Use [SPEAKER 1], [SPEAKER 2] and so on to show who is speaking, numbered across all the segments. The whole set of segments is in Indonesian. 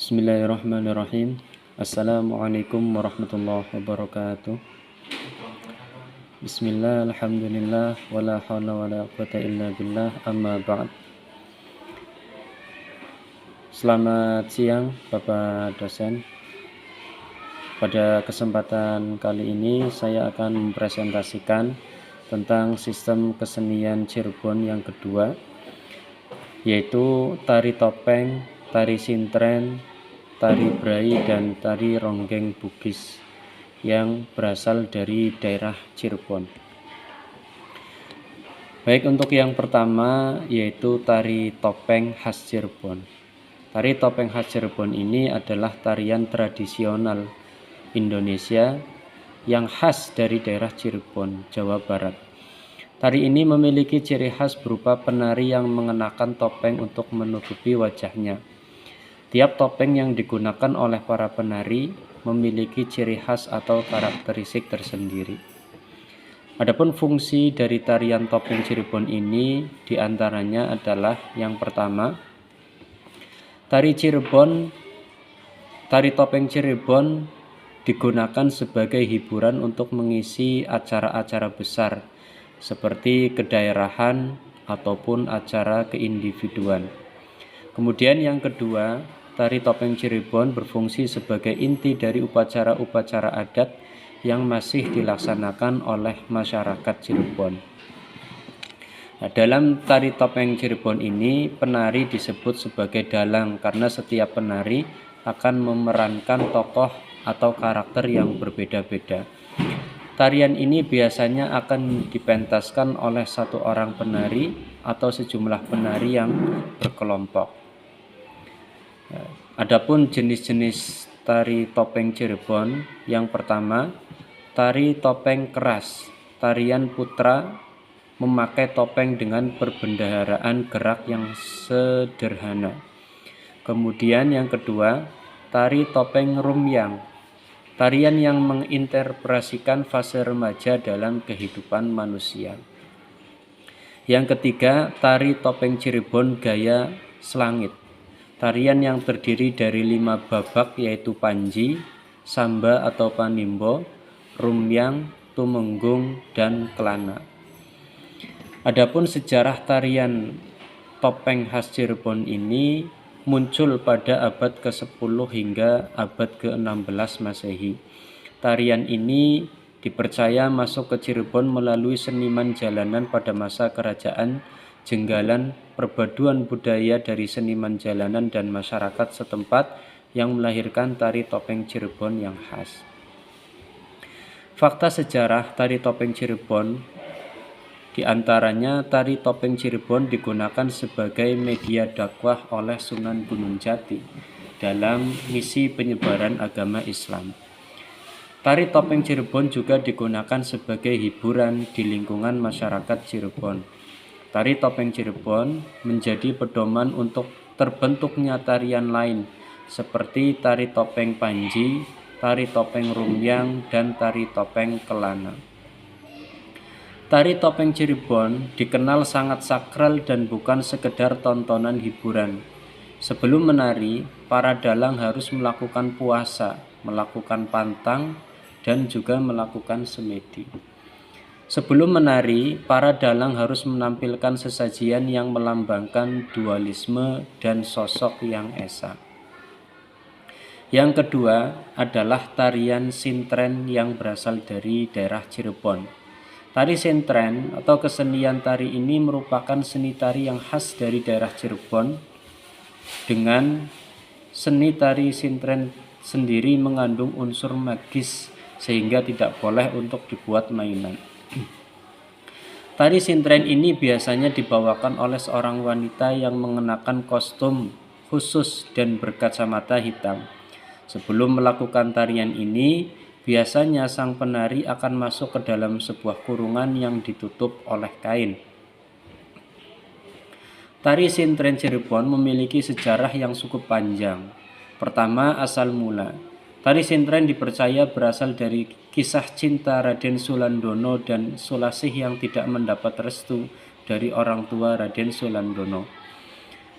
[SPEAKER 1] Bismillahirrahmanirrahim. Assalamualaikum warahmatullahi wabarakatuh. Bismillah, alhamdulillah, wala hawla wala quwata illa billah, amma ba'd. Selamat siang Bapak dosen. Pada kesempatan kali ini saya akan mempresentasikan tentang sistem kesenian Cirebon yang kedua, yaitu tari topeng, tari sintren, tari brai, dan tari ronggeng Bugis yang berasal dari daerah Cirebon. Baik, untuk yang pertama yaitu tari topeng khas Cirebon. Tari topeng khas Cirebon ini adalah tarian tradisional Indonesia yang khas dari daerah Cirebon, Jawa Barat. Tari ini memiliki ciri khas berupa penari yang mengenakan topeng untuk menutupi wajahnya. Tiap topeng yang digunakan oleh para penari memiliki ciri khas atau karakteristik tersendiri. Adapun fungsi dari tarian topeng Cirebon ini diantaranya adalah yang pertama, tari topeng Cirebon digunakan sebagai hiburan untuk mengisi acara-acara besar seperti kedaerahan ataupun acara keindividuan. Kemudian yang kedua, tari topeng Cirebon berfungsi sebagai inti dari upacara-upacara adat yang masih dilaksanakan oleh masyarakat Cirebon. Nah, dalam tari topeng Cirebon ini, penari disebut sebagai dalang karena setiap penari akan memerankan tokoh atau karakter yang berbeda-beda. Tarian ini biasanya akan dipentaskan oleh satu orang penari atau sejumlah penari yang berkelompok. Adapun jenis-jenis tari topeng Cirebon, yang pertama, tari topeng keras. Tarian putra memakai topeng dengan perbendaharaan gerak yang sederhana. Kemudian yang kedua, tari topeng rumyang. Tarian yang menginterpretasikan fase remaja dalam kehidupan manusia. Yang ketiga, tari topeng Cirebon gaya selangit. Tarian yang terdiri dari 5 babak yaitu Panji, Samba atau Panimbo, Rumyang, Tumenggung, dan Kelana. Adapun sejarah tarian topeng khas Cirebon ini muncul pada abad ke-10 hingga abad ke-16 Masehi. Tarian ini dipercaya masuk ke Cirebon melalui seniman jalanan pada masa kerajaan Jenggalan, perpaduan budaya dari seniman jalanan dan masyarakat setempat yang melahirkan tari topeng Cirebon yang khas. Fakta sejarah tari topeng Cirebon, di antaranya tari topeng Cirebon digunakan sebagai media dakwah oleh Sunan Gunung Jati dalam misi penyebaran agama Islam. Tari topeng Cirebon juga digunakan sebagai hiburan di lingkungan masyarakat Cirebon. Tari topeng Cirebon menjadi pedoman untuk terbentuknya tarian lain seperti tari topeng Panji, tari topeng Rumyang, dan tari topeng Kelana. Tari topeng Cirebon dikenal sangat sakral dan bukan sekedar tontonan hiburan. Sebelum menari, para dalang harus melakukan puasa, melakukan pantang, dan juga melakukan semedi. Sebelum menari, para dalang harus menampilkan sesajian yang melambangkan dualisme dan sosok yang esa. Yang kedua adalah tarian sintren yang berasal dari daerah Cirebon. Tari sintren atau kesenian tari ini merupakan seni tari yang khas dari daerah Cirebon. Dengan seni tari sintren sendiri mengandung unsur magis sehingga tidak boleh untuk dibuat mainan. Tari sintren ini biasanya dibawakan oleh seorang wanita yang mengenakan kostum khusus dan berkacamata hitam. Sebelum melakukan tarian ini, biasanya sang penari akan masuk ke dalam sebuah kurungan yang ditutup oleh kain. Tari sintren Cirebon memiliki sejarah yang cukup panjang. Pertama, asal mula. Tari sintren dipercaya berasal dari kisah cinta Raden Sulandono dan Sulasih yang tidak mendapat restu dari orang tua Raden Sulandono.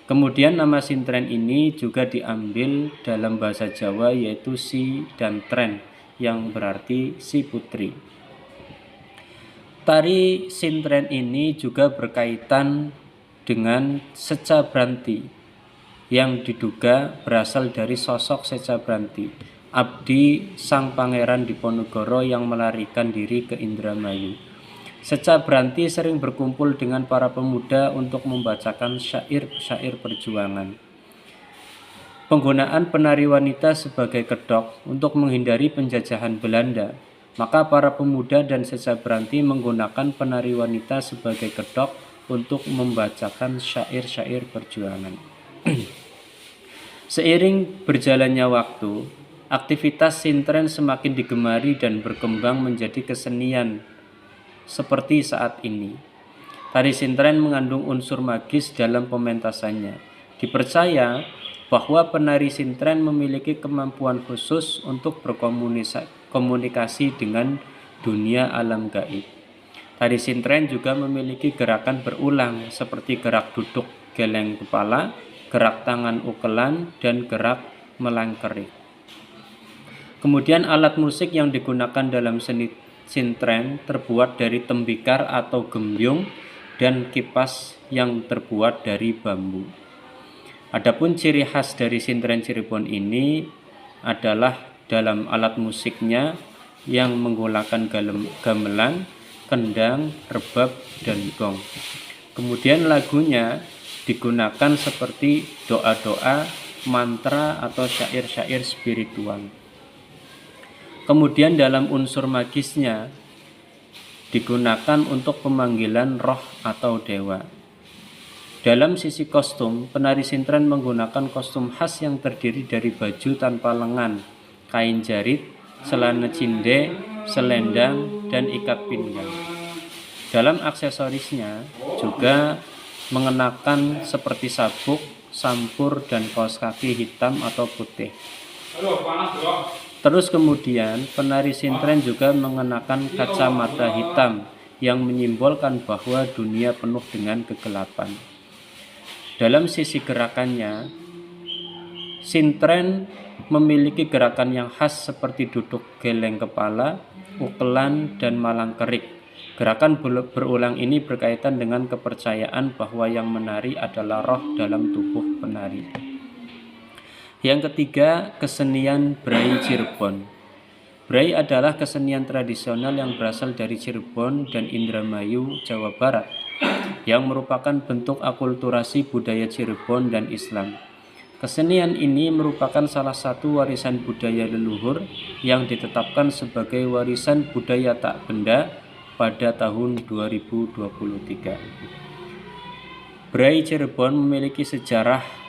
[SPEAKER 1] Kemudian nama sintren ini juga diambil dalam bahasa Jawa yaitu si dan tren yang berarti si putri. Tari sintren ini juga berkaitan dengan Secabranti yang diduga berasal dari sosok Secabranti, abdi sang pangeran Diponegoro yang melarikan diri ke Indramayu. Secabranti sering berkumpul dengan para pemuda untuk membacakan syair-syair perjuangan. Penggunaan penari wanita sebagai kedok untuk menghindari penjajahan Belanda, maka para pemuda dan Secabranti menggunakan penari wanita sebagai kedok untuk membacakan syair-syair perjuangan. Seiring berjalannya waktu, aktivitas sintren semakin digemari dan berkembang menjadi kesenian seperti saat ini. Tari sintren mengandung unsur magis dalam pementasannya. Dipercaya bahwa penari sintren memiliki kemampuan khusus untuk berkomunikasi dengan dunia alam gaib. Tari sintren juga memiliki gerakan berulang seperti gerak duduk geleng kepala, gerak tangan ukelan, dan gerak melangkerik. Kemudian alat musik yang digunakan dalam seni sintren terbuat dari tembikar atau gembyung dan kipas yang terbuat dari bambu. Adapun ciri khas dari sintren Cirebon ini adalah dalam alat musiknya yang menggunakan gamelan, kendang, rebab, dan gong. Kemudian lagunya digunakan seperti doa-doa, mantra, atau syair-syair spiritual. Kemudian dalam unsur magisnya digunakan untuk pemanggilan roh atau dewa. Dalam sisi kostum, penari sintren menggunakan kostum khas yang terdiri dari baju tanpa lengan, kain jarit, celana cinde, selendang, dan ikat pinggang. Dalam aksesorisnya juga mengenakan seperti sabuk, sampur, dan kaos kaki hitam atau putih. Terus kemudian penari sintren juga mengenakan kacamata hitam yang menyimbolkan bahwa dunia penuh dengan kegelapan. Dalam sisi gerakannya, sintren memiliki gerakan yang khas seperti duduk geleng kepala, ukelan, dan malangkerik. Gerakan berulang ini berkaitan dengan kepercayaan bahwa yang menari adalah roh dalam tubuh penari. Yang ketiga, kesenian Brai Cirebon. Brai adalah kesenian tradisional yang berasal dari Cirebon dan Indramayu, Jawa Barat, yang merupakan bentuk akulturasi budaya Cirebon dan Islam. Kesenian ini merupakan salah satu warisan budaya leluhur yang ditetapkan sebagai warisan budaya tak benda pada tahun 2023. Brai Cirebon memiliki sejarah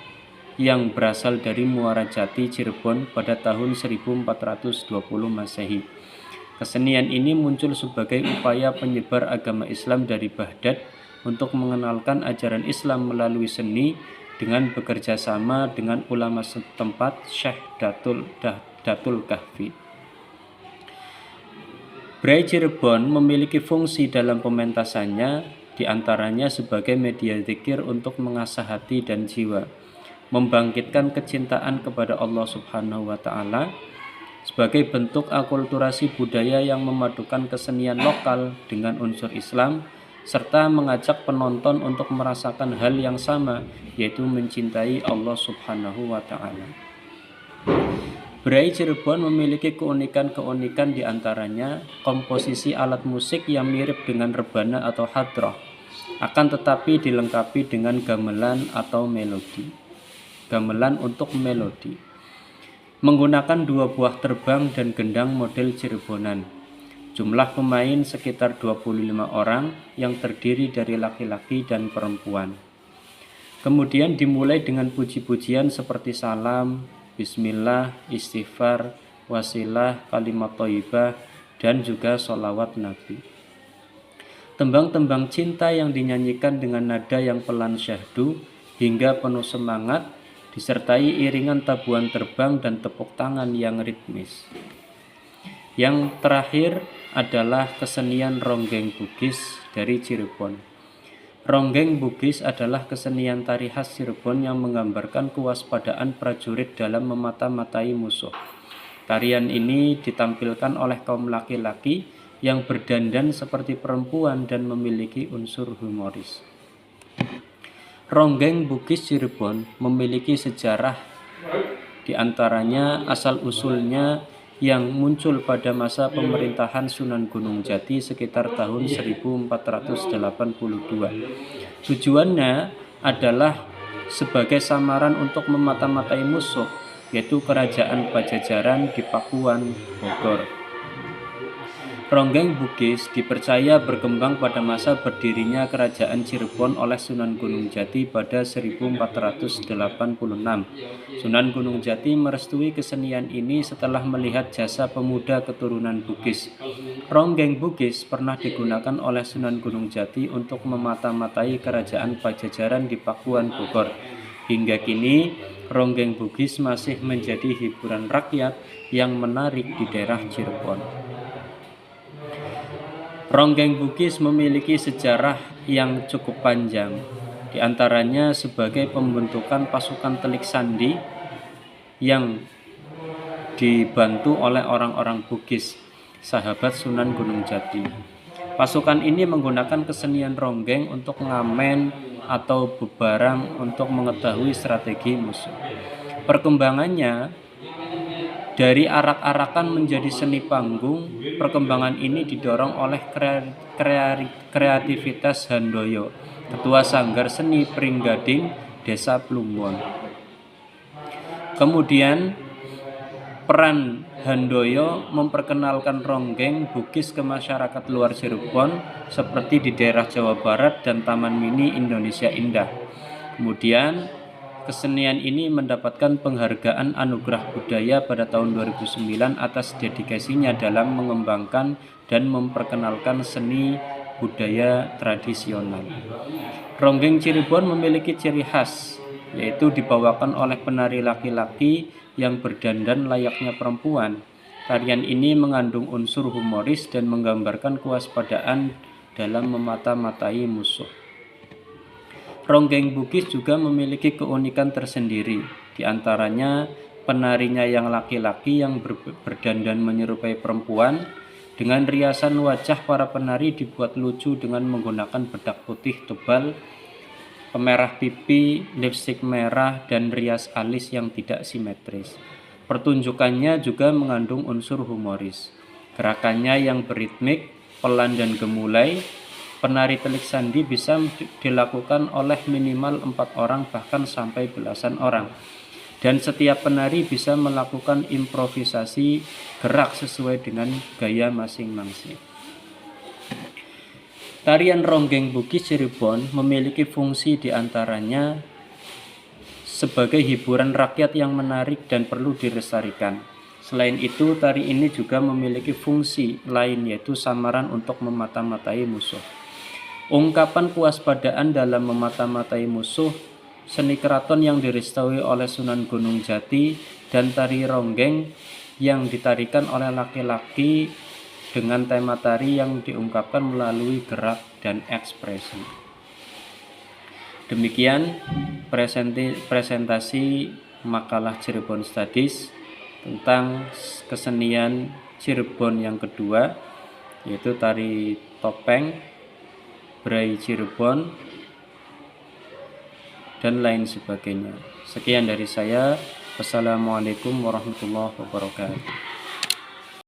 [SPEAKER 1] yang berasal dari Muara Jati, Cirebon pada tahun 1420 Masehi. Kesenian ini muncul sebagai upaya penyebar agama Islam dari Baghdad untuk mengenalkan ajaran Islam melalui seni dengan bekerja sama dengan ulama setempat Syekh Datul Kahfi. Brai Cirebon memiliki fungsi dalam pementasannya, diantaranya sebagai media zikir untuk mengasah hati dan jiwa, membangkitkan kecintaan kepada Allah Subhanahu wa Ta'ala, sebagai bentuk akulturasi budaya yang memadukan kesenian lokal dengan unsur Islam, serta mengajak penonton untuk merasakan hal yang sama, yaitu mencintai Allah Subhanahu wa Ta'ala. Brai Cirebon memiliki keunikan-keunikan diantaranya komposisi alat musik yang mirip dengan rebana atau hadroh, akan tetapi dilengkapi dengan gamelan atau melodi. Gamelan untuk melodi, menggunakan 2 buah terbang dan gendang model Cirebonan. Jumlah pemain sekitar 25 orang yang terdiri dari laki-laki dan perempuan. Kemudian dimulai dengan puji-pujian seperti salam, bismillah, istighfar, wasilah, kalimat thayyibah, dan juga sholawat Nabi. Tembang-tembang cinta yang dinyanyikan dengan nada yang pelan syahdu hingga penuh semangat, disertai iringan tabuhan terbang dan tepuk tangan yang ritmis. Yang terakhir adalah kesenian ronggeng Bugis dari Cirebon. Ronggeng Bugis adalah kesenian tari khas Cirebon yang menggambarkan kewaspadaan prajurit dalam memata-matai musuh. Tarian ini ditampilkan oleh kaum laki-laki yang berdandan seperti perempuan dan memiliki unsur humoris. Ronggeng Bugis Cirebon memiliki sejarah, diantaranya asal-usulnya yang muncul pada masa pemerintahan Sunan Gunung Jati sekitar tahun 1482. Tujuannya adalah sebagai samaran untuk memata-matai musuh, yaitu Kerajaan Pajajaran di Pakuan, Bogor. Ronggeng Bugis dipercaya berkembang pada masa berdirinya Kerajaan Cirebon oleh Sunan Gunung Jati pada 1486. Sunan Gunung Jati merestui kesenian ini setelah melihat jasa pemuda keturunan Bugis. Ronggeng Bugis pernah digunakan oleh Sunan Gunung Jati untuk memata-matai Kerajaan Pajajaran di Pakuan, Bogor. Hingga kini, Ronggeng Bugis masih menjadi hiburan rakyat yang menarik di daerah Cirebon. Ronggeng Bugis memiliki sejarah yang cukup panjang, di antaranya sebagai pembentukan pasukan Telik Sandi yang dibantu oleh orang-orang Bugis, sahabat Sunan Gunung Jati. Pasukan ini menggunakan kesenian ronggeng untuk ngamen atau bebarang untuk mengetahui strategi musuh. Perkembangannya dari arak-arakan menjadi seni panggung. Perkembangan ini didorong oleh kreativitas Handoyo, Ketua Sanggar Seni Pringgading Desa Plumbon. Kemudian peran Handoyo memperkenalkan ronggeng Bugis ke masyarakat luar Cirebon seperti di daerah Jawa Barat dan Taman Mini Indonesia Indah. Kemudian kesenian ini mendapatkan penghargaan Anugerah Budaya pada tahun 2009 atas dedikasinya dalam mengembangkan dan memperkenalkan seni budaya tradisional. Ronggeng Cirebon memiliki ciri khas, yaitu dibawakan oleh penari laki-laki yang berdandan layaknya perempuan. Tarian ini mengandung unsur humoris dan menggambarkan kewaspadaan dalam memata-matai musuh. Ronggeng Bugis juga memiliki keunikan tersendiri, di antaranya penarinya yang laki-laki yang berdandan menyerupai perempuan. Dengan riasan wajah para penari dibuat lucu dengan menggunakan bedak putih tebal, pemerah pipi, lipstik merah, dan rias alis yang tidak simetris. Pertunjukannya juga mengandung unsur humoris. Gerakannya yang beritmik, pelan dan gemulai. Penari Telik Sandi bisa dilakukan oleh minimal 4 orang bahkan sampai belasan orang. Dan setiap penari bisa melakukan improvisasi gerak sesuai dengan gaya masing-masing. Tarian Ronggeng Bugis Cirebon memiliki fungsi diantaranya sebagai hiburan rakyat yang menarik dan perlu dilestarikan. Selain itu, tari ini juga memiliki fungsi lain, yaitu samaran untuk memata-matai musuh. Ungkapan kewaspadaan dalam memata-matai musuh, seni keraton yang direstui oleh Sunan Gunung Jati, dan tari ronggeng yang ditarikan oleh laki-laki dengan tema tari yang diungkapkan melalui gerak dan ekspresi. Demikian presentasi makalah Cirebon Studies tentang kesenian Cirebon yang kedua, yaitu tari topeng, Brai Cirebon, dan lain sebagainya. Sekian dari saya. Wassalamualaikum warahmatullahi wabarakatuh.